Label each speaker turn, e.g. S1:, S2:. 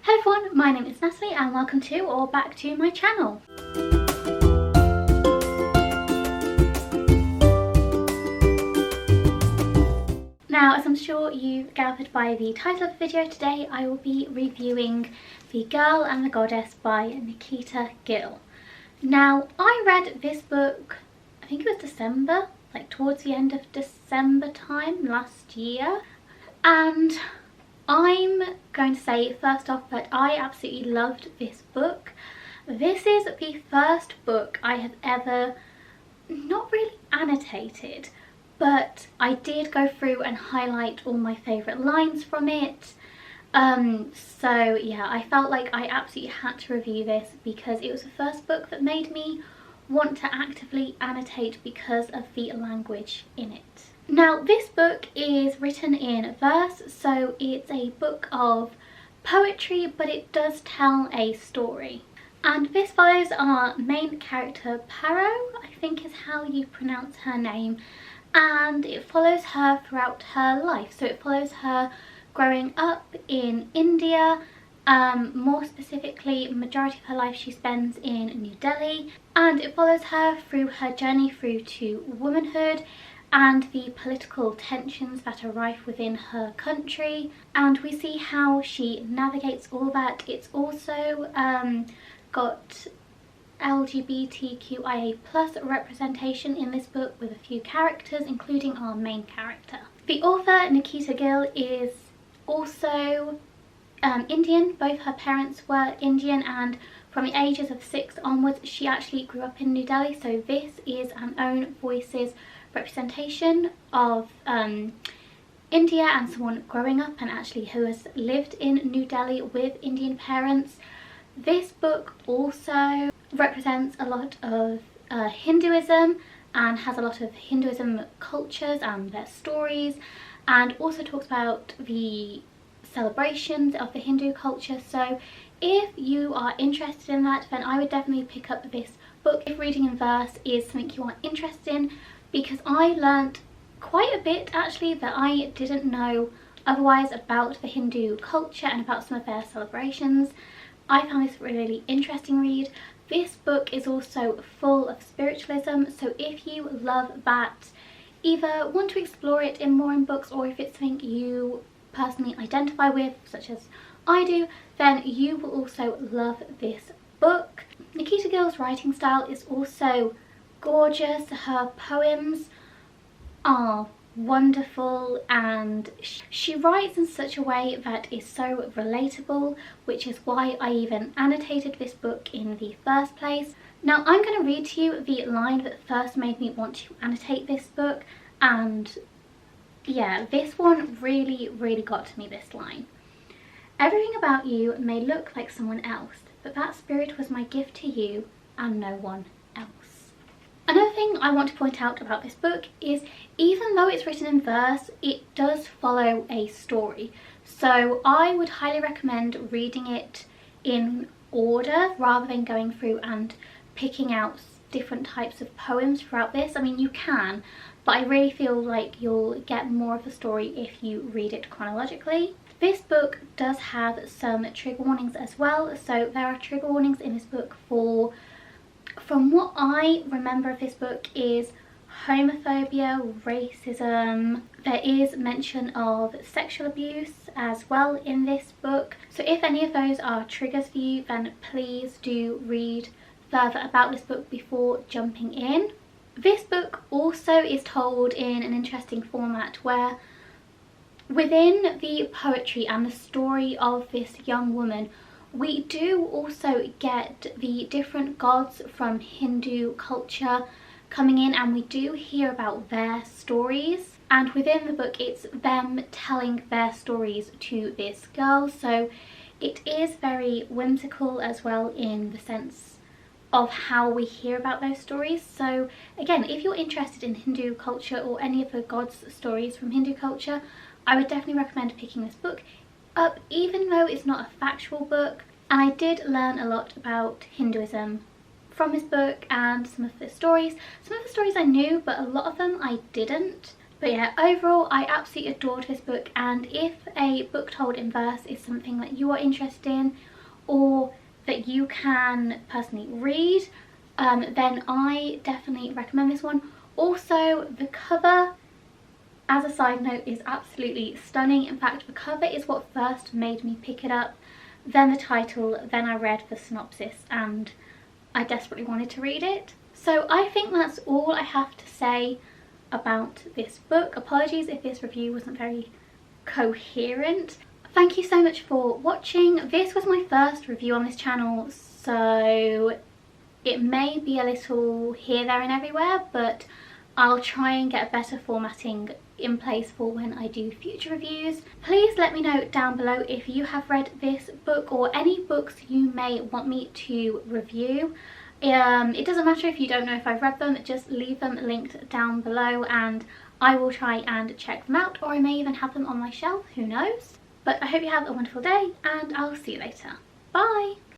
S1: Hello everyone, my name is Natalie and welcome to or back to my channel. Now, as I'm sure you've gathered by the title of the video, today I will be reviewing The Girl and the Goddess by Nikita Gill. Now, I read this book, I think it was December, like towards the end of December time last year, and I'm going to say first off that I absolutely loved this book. This is the first book I have ever not really annotated, but I did go through and highlight all my favourite lines from it. So yeah, I felt like I absolutely had to review this because it was the first book that made me want to actively annotate because of the language in it. Now, this book is written in verse, so it's a book of poetry, but it does tell a story. And this follows our main character, Paro, I think is how you pronounce her name, and it follows her throughout her life. So it follows her growing up in India. More specifically, majority of her life she spends in New Delhi, and it follows her through her journey through to womanhood and the political tensions that are rife within her country, and we see how she navigates all that. It's also got LGBTQIA+ representation in this book with a few characters, including our main character. The author, Nikita Gill, is also Indian. Both her parents were Indian, and from the ages of 6 onwards she actually grew up in New Delhi, so this is an own voices representation of India and someone growing up and actually who has lived in New Delhi with Indian parents. This book also represents a lot of Hinduism and has a lot of Hinduism cultures and their stories, and also talks about the celebrations of the Hindu culture. So if you are interested in that, then I would definitely pick up this book if reading in verse is something you are interested in, because I learnt quite a bit actually that I didn't know otherwise about the Hindu culture and about some of their celebrations. I found this a really interesting read. This book is also full of spiritualism, so if you love that, either want to explore it more in books, or if it's something you personally identify with, such as I do, then you will also love this book. Nikita Gill's writing style is also gorgeous. Her poems are wonderful, and she writes in such a way that is so relatable, which is why I even annotated this book in the first place. Now, I'm going to read to you the line that first made me want to annotate this book, and yeah, this one really got to me, this line. "Everything about you may look like someone else, but that spirit was my gift to you and no one else." Another thing I want to point out about this book is, even though it's written in verse, it does follow a story. So I would highly recommend reading it in order rather than going through and picking out different types of poems throughout this. I mean, you can, but I really feel like you'll get more of the story if you read it chronologically. This book does have some trigger warnings as well. So there are trigger warnings in this book for, from what I remember of this book, is homophobia, racism. There is mention of sexual abuse as well in this book. So if any of those are triggers for you, then please do read further about this book before jumping in. This book also is told in an interesting format where within the poetry and the story of this young woman, we do also get the different gods from Hindu culture coming in, and we do hear about their stories. And within the book, it's them telling their stories to this girl. So it is very whimsical as well in the sense of how we hear about those stories. So again, if you're interested in Hindu culture or any of the gods' stories from Hindu culture, I would definitely recommend picking this book up, even though it's not a factual book. And I did learn a lot about Hinduism from this book and some of the stories. Some of the stories I knew, but a lot of them I didn't. But yeah, overall I absolutely adored this book, and if a book told in verse is something that you are interested in or that you can personally read, then I definitely recommend this one. Also, the cover, as a side note, is absolutely stunning. In fact, the cover is what first made me pick it up, then the title, then I read the synopsis and I desperately wanted to read it. So I think that's all I have to say about this book. Apologies if this review wasn't very coherent. Thank you so much for watching. This was my first review on this channel, so it may be a little here, there and everywhere, but I'll try and get a better formatting in place for when I do future reviews. Please let me know down below if you have read this book or any books you may want me to review. It doesn't matter if you don't know if I've read them, just leave them linked down below and I will try and check them out, or I may even have them on my shelf, who knows. But I hope you have a wonderful day and I'll see you later. Bye!